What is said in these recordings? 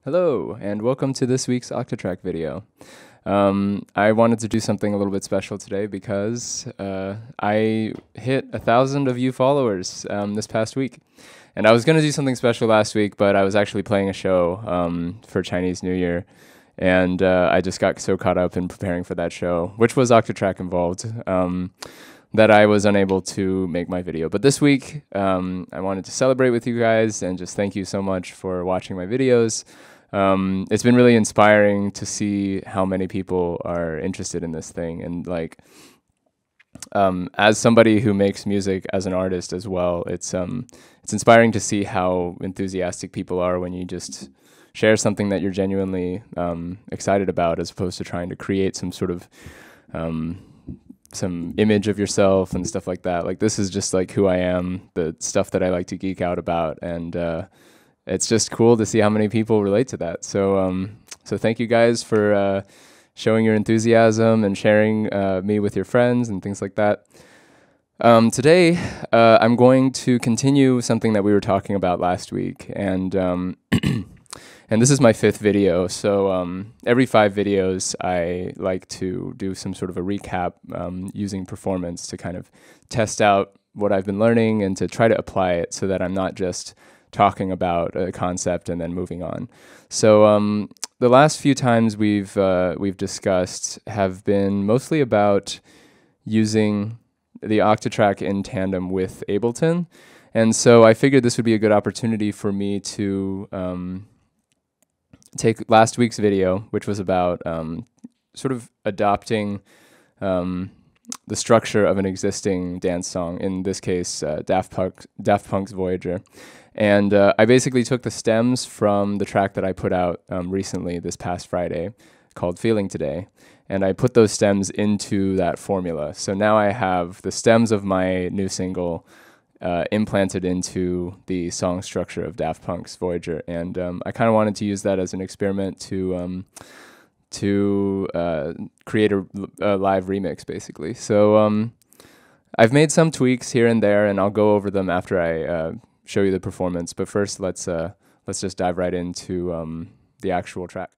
Hello, and welcome to this week's Octatrack video. I wanted to do something a little bit special today because I hit 1,000 of you followers this past week. And I was going to do something special last week, but I was actually playing a show for Chinese New Year. And I just got so caught up in preparing for that show, which was Octatrack involved, that I was unable to make my video. But this week, I wanted to celebrate with you guys and just thank you so much for watching my videos. It's been really inspiring to see how many people are interested in this thing. And like, as somebody who makes music as an artist as well, it's inspiring to see how enthusiastic people are when you just share something that you're genuinely excited about, as opposed to trying to create some sort of some image of yourself and stuff like that. Like, this is just like who I am, the stuff that I like to geek out about, and it's just cool to see how many people relate to that. So so thank you guys for showing your enthusiasm and sharing me with your friends and things like that. Today, I'm going to continue something that we were talking about last week, and and this is my 5th video. So every 5 videos, I like to do some sort of a recap using performance to kind of test out what I've been learning and to try to apply it so that I'm not just talking about a concept and then moving on. So the last few times we've discussed have been mostly about using the Octatrack in tandem with Ableton, and so I figured this would be a good opportunity for me to take last week's video, which was about sort of adopting the structure of an existing dance song, in this case Daft Punk's Voyager. And I basically took the stems from the track that I put out recently, this past Friday, called Feeling Today, and I put those stems into that formula. So now I have the stems of my new single implanted into the song structure of Daft Punk's Voyager, and I kind of wanted to use that as an experiment to create a live remix, basically. So I've made some tweaks here and there, and I'll go over them after I show you the performance. But first, let's just dive right into the actual track.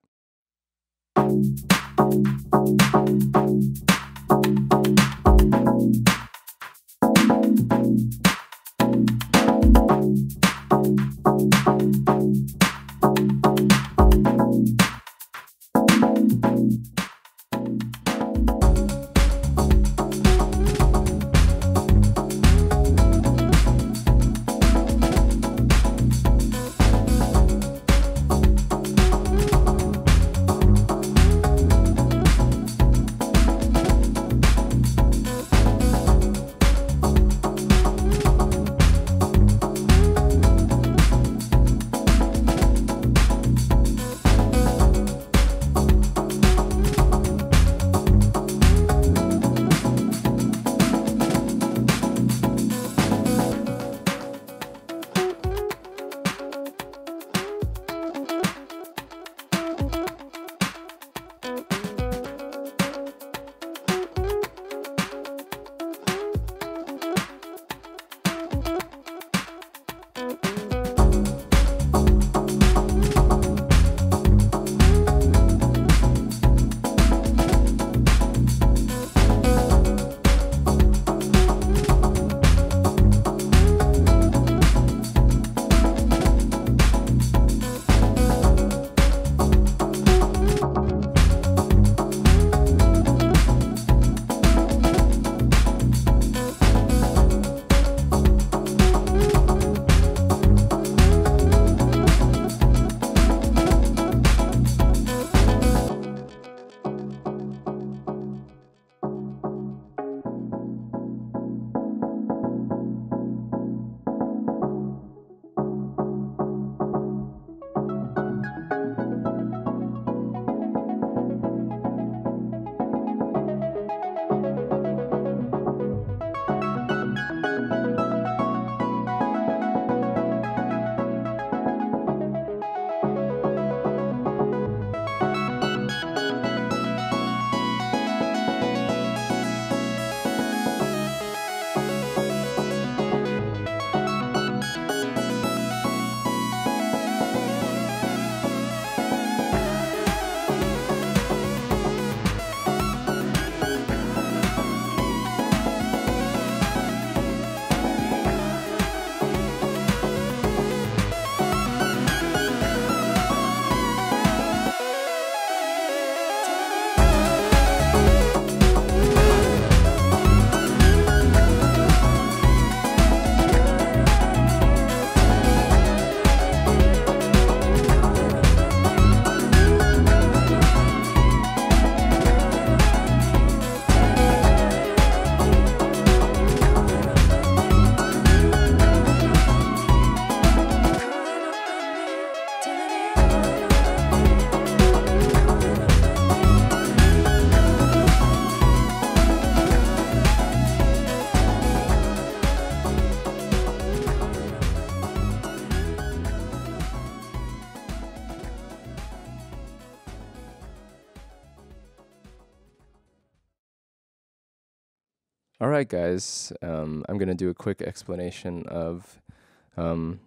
All right, guys. I'm going to do a quick explanation of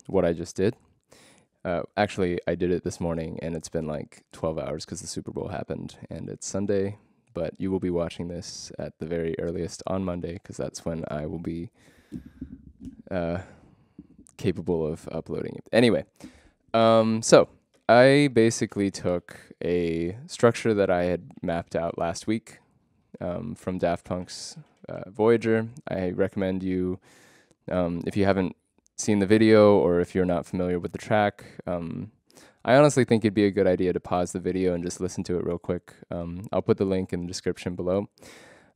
what I just did. Actually, I did it this morning, and it's been like 12 hours because the Super Bowl happened, and it's Sunday, but you will be watching this at the very earliest on Monday because that's when I will be capable of uploading it. Anyway, so I basically took a structure that I had mapped out last week from Daft Punk's Voyager. I recommend you, if you haven't seen the video or if you're not familiar with the track, I honestly think it'd be a good idea to pause the video and just listen to it real quick. I'll put the link in the description below.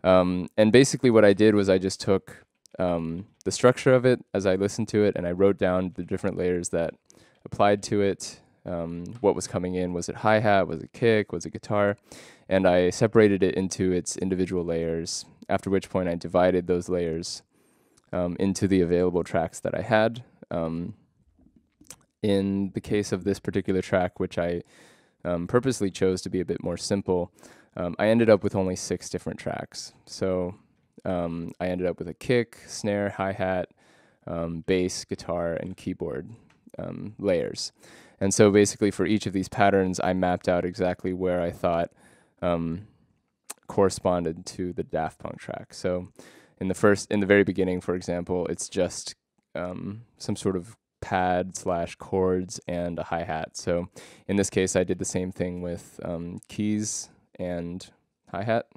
And basically what I did was I just took the structure of it as I listened to it, and I wrote down the different layers that applied to it. What was coming in, was it hi-hat, was it kick, was it guitar? And I separated it into its individual layers, after which point I divided those layers into the available tracks that I had. In the case of this particular track, which I purposely chose to be a bit more simple, I ended up with only 6 different tracks. So I ended up with a kick, snare, hi-hat, bass, guitar, and keyboard layers. And so basically for each of these patterns, I mapped out exactly where I thought corresponded to the Daft Punk track. So in the very beginning, for example, it's just some sort of pad / chords and a hi-hat. So in this case, I did the same thing with keys and hi-hat.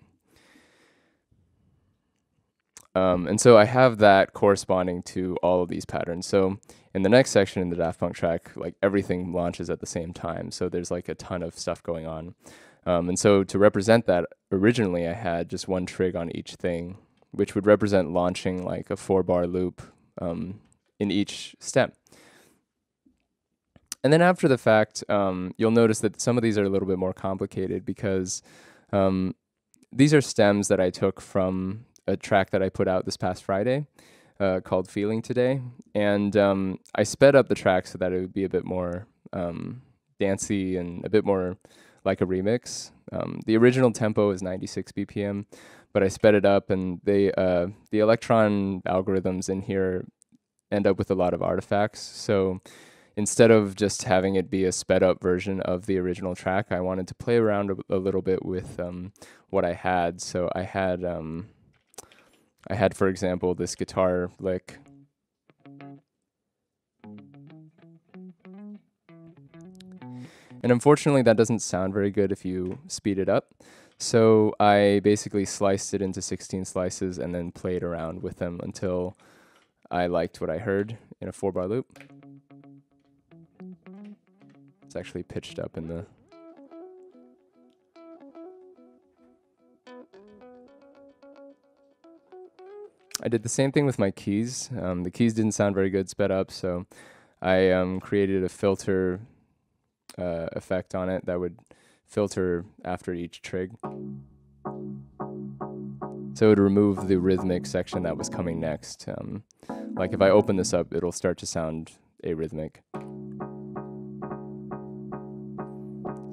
And so I have that corresponding to all of these patterns. So in the next section in the Daft Punk track, like everything launches at the same time. So there's like a ton of stuff going on. And so to represent that, originally I had just one trig on each thing, which would represent launching like a 4-bar loop in each stem. And then after the fact, you'll notice that some of these are a little bit more complicated because these are stems that I took from a track that I put out this past Friday called Feeling Today. And I sped up the track so that it would be a bit more dancey and a bit more like a remix. The original tempo is 96 BPM, but I sped it up, and the electron algorithms in here end up with a lot of artifacts. So instead of just having it be a sped up version of the original track, I wanted to play around a little bit with what I had. So I had, for example, this guitar lick. And unfortunately, that doesn't sound very good if you speed it up. So I basically sliced it into 16 slices and then played around with them until I liked what I heard in a 4-bar loop. It's actually pitched up in the... I did the same thing with my keys. The keys didn't sound very good sped up, so I created a filter effect on it that would filter after each trig. So it would remove the rhythmic section that was coming next. Like if I open this up, it'll start to sound arrhythmic.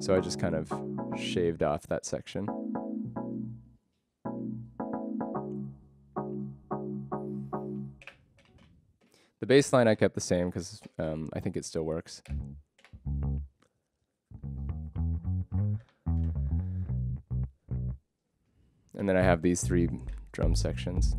So I just kind of shaved off that section. The bass line I kept the same because I think it still works. And then I have these 3 drum sections.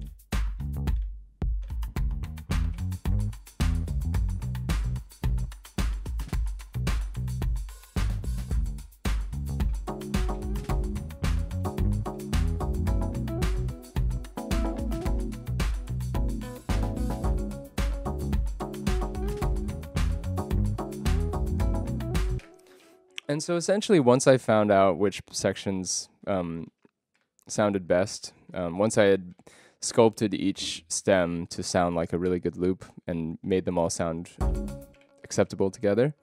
And so essentially, once I found out which sections sounded best, once I had sculpted each stem to sound like a really good loop and made them all sound acceptable together,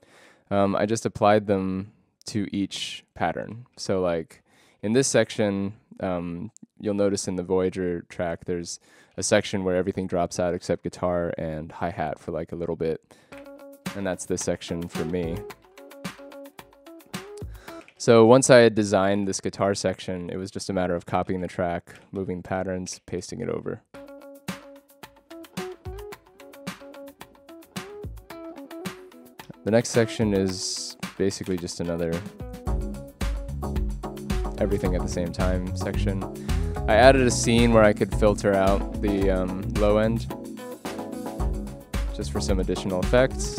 I just applied them to each pattern. So like in this section, you'll notice in the Voyager track, there's a section where everything drops out except guitar and hi-hat for like a little bit. And that's this section for me. So once I had designed this guitar section, it was just a matter of copying the track, moving patterns, pasting it over. The next section is basically just another everything at the same time section. I added a scene where I could filter out the low end just for some additional effects.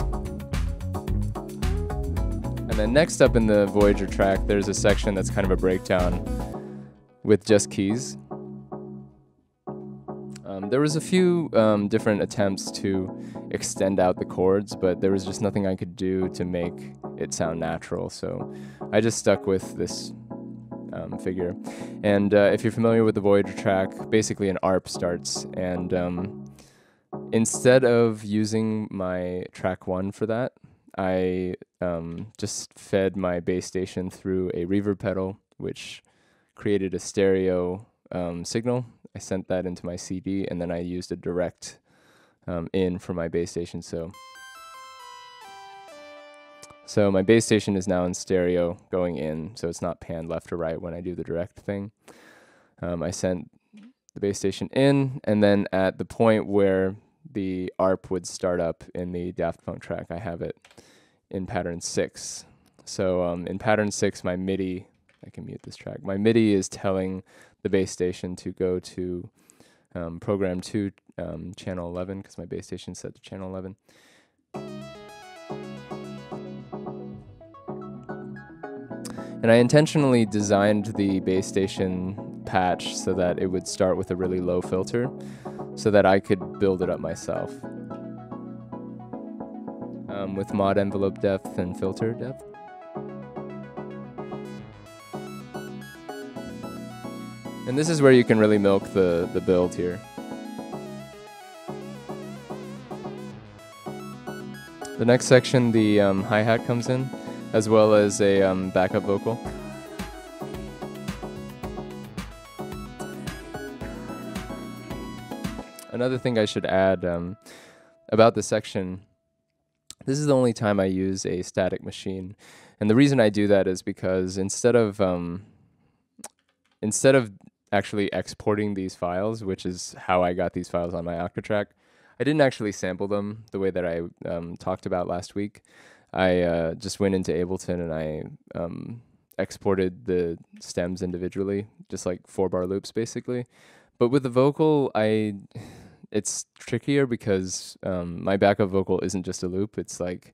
And then next up in the Voyager track, there's a section that's kind of a breakdown with just keys. There was a few different attempts to extend out the chords, but there was just nothing I could do to make it sound natural, so I just stuck with this figure. And if you're familiar with the Voyager track, basically an ARP starts, and instead of using my track 1 for that, I just fed my bass station through a reverb pedal, which created a stereo signal. I sent that into my CD, and then I used a direct in for my bass station. So my bass station is now in stereo going in, so it's not panned left or right when I do the direct thing. I sent the bass station in, and then at the point where the ARP would start up in the Daft Punk track, I have it in pattern 6. So in pattern 6, my MIDI, I can mute this track, my MIDI is telling the bass station to go to program 2, channel 11, because my bass station is set to channel 11. And I intentionally designed the bass station patch so that it would start with a really low filter so that I could build it up myself with mod envelope depth and filter depth. And this is where you can really milk the build here. The next section, the hi-hat comes in, as well as a backup vocal. Another thing I should add about this section, this is the only time I use a static machine. And the reason I do that is because instead of actually exporting these files, which is how I got these files on my Octatrack, I didn't actually sample them the way that I talked about last week. I just went into Ableton and I exported the stems individually, just like 4-bar loops basically. But with the vocal, it's trickier because my backup vocal isn't just a loop, it's like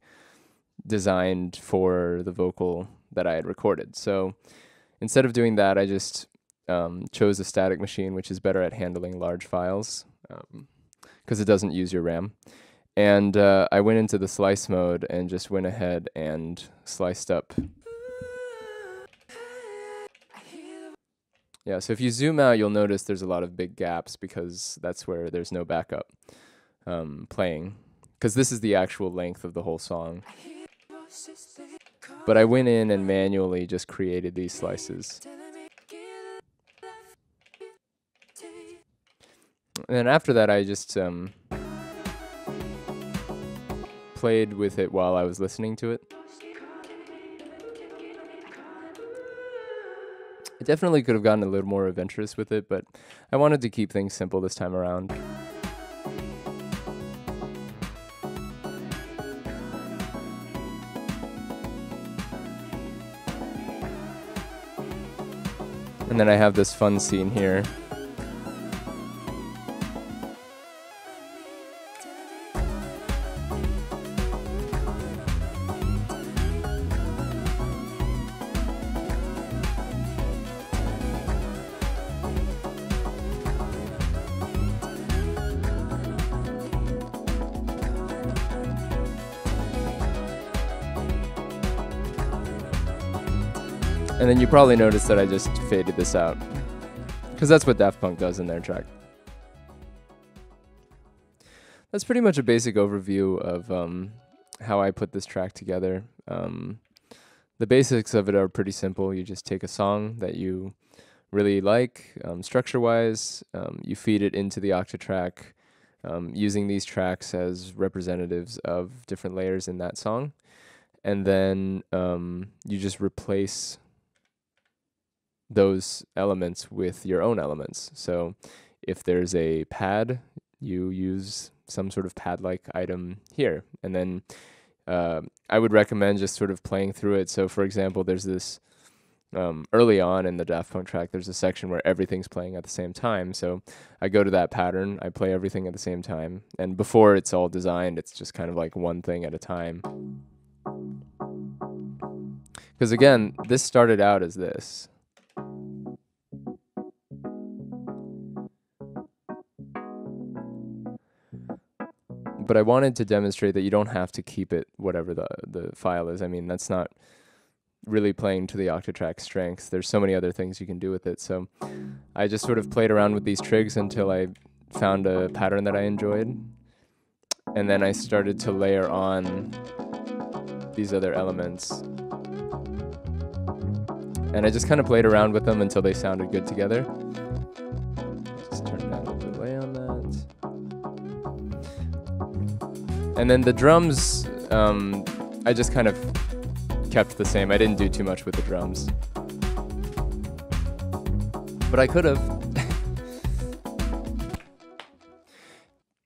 designed for the vocal that I had recorded. So instead of doing that, I just chose a static machine, which is better at handling large files because it doesn't use your RAM. And I went into the slice mode and just went ahead and sliced up. Yeah, so if you zoom out, you'll notice there's a lot of big gaps because that's where there's no backup playing, because this is the actual length of the whole song. But I went in and manually just created these slices. And then after that, I just played with it while I was listening to it. I definitely could have gotten a little more adventurous with it, but I wanted to keep things simple this time around. And then I have this fun scene here. And then you probably noticed that I just faded this out, because that's what Daft Punk does in their track. That's pretty much a basic overview of how I put this track together. The basics of it are pretty simple. You just take a song that you really like, structure-wise, you feed it into the Octatrack, using these tracks as representatives of different layers in that song, and then you just replace those elements with your own elements. So if there's a pad, you use some sort of pad-like item here. And then I would recommend just sort of playing through it. So for example, there's this early on in the Daft Punk track, there's a section where everything's playing at the same time. So I go to that pattern, I play everything at the same time. And before it's all designed, it's just kind of like one thing at a time. Because again, this started out as this. But I wanted to demonstrate that you don't have to keep it whatever the file is. I mean, that's not really playing to the Octatrack strengths. There's so many other things you can do with it. So I just sort of played around with these trigs until I found a pattern that I enjoyed. And then I started to layer on these other elements. And I just kind of played around with them until they sounded good together. Just turn down the delay on that. And then the drums, I just kind of kept the same. I didn't do too much with the drums. But I could have.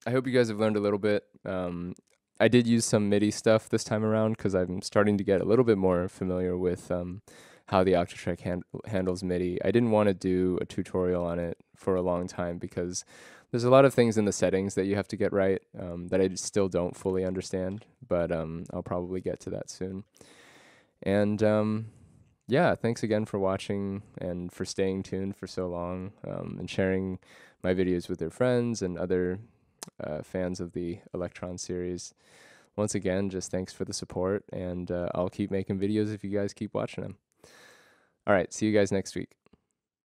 I hope you guys have learned a little bit. I did use some MIDI stuff this time around because I'm starting to get a little bit more familiar with how the Octatrack handles MIDI. I didn't want to do a tutorial on it for a long time because there's a lot of things in the settings that you have to get right that I still don't fully understand, but I'll probably get to that soon. And yeah, thanks again for watching and for staying tuned for so long and sharing my videos with your friends and other fans of the Electron series. Once again, just thanks for the support, and I'll keep making videos if you guys keep watching them. All right, see you guys next week.